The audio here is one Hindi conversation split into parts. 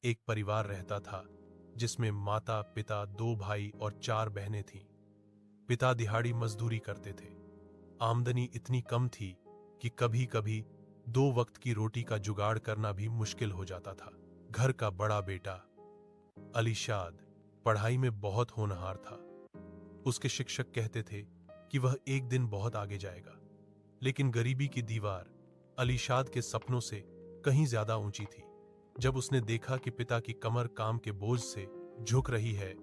एक परिवार रहता था जिसमें माता, पिता, 2 भाई और 4 बहनें थीं। पिता दिहाड़ी मजदूरी करते थे। आमदनी इतनी कम थी कि कभी-कभी 2 वक्त की रोटी का जुगाड़ करना भी मुश्किल हो जाता था। घर का बड़ा बेटा अलीशाद पढ़ाई में बहुत होनहार था। उसके शिक्षक कहते थे कि वह एक दिन बहुत आगे जाएगा, लेकिन गरीबी की दीवार अलीशाद के सपनों से कहीं ज्यादा ऊंची थी। जब उसने देखा कि पिता की कमर काम के बोझ से झुक रही है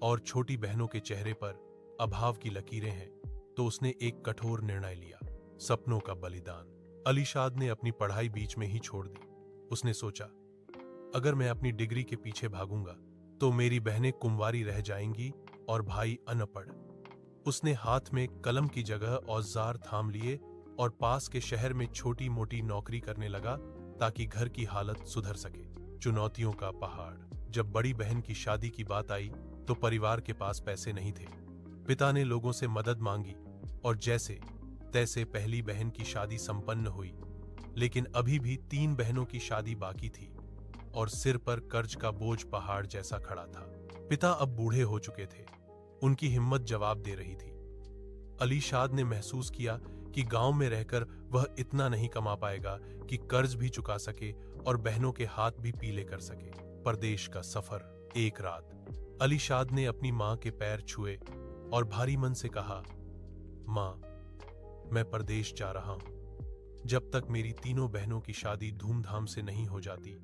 और छोटी बहनों के चेहरे पर अभाव की लकीरें हैं, तो उसने एक कठोर निर्णय लिया, सपनों का बलिदान। अलीशाद ने अपनी पढ़ाई बीच में ही छोड़ दी। उसने सोचा, अगर मैं अपनी डिग्री के पीछे भागूंगा तो मेरी बहनें कुंवारी रह जाएंगी और भाई अनपढ़। उसने हाथ में कलम की जगह औजार थाम लिए और पास के शहर में छोटी मोटी नौकरी करने लगा ताकि घर की हालत सुधर सके। चुनौतियों का पहाड़। जब बड़ी बहन की शादी की बात आई तो परिवार के पास पैसे नहीं थे। पिता ने लोगों से मदद मांगी और जैसे तैसे पहली बहन की शादी संपन्न हुई, लेकिन अभी भी 3 बहनों की शादी बाकी थी और सिर पर कर्ज का बोझ पहाड़ जैसा खड़ा था। पिता अब बूढ़े हो चुके थे। उनकी हिम्मत जवाब दे रही थी। अलीशाद ने महसूस किया कि गांव में रहकर वह इतना नहीं कमा पाएगा कि कर्ज भी चुका सके और बहनों के हाथ भी पीले कर सके। परदेश का सफर। एक रात अलीशाद ने अपनी मां के पैर छुए और भारी मन से कहा, मां, मैं परदेश जा रहा हूं। जब तक मेरी तीनों बहनों की शादी धूमधाम से नहीं हो जाती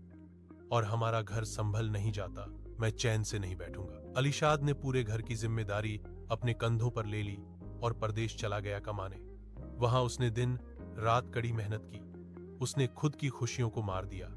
और हमारा घर संभल नहीं जाता, मैं चैन से नहीं बैठूंगा। अलीशाद ने पूरे घर की जिम्मेदारी अपने कंधों पर ले ली और परदेश चला गया कमाने। वहां उसने दिन रात कड़ी मेहनत की। उसने खुद की खुशियों को मार दिया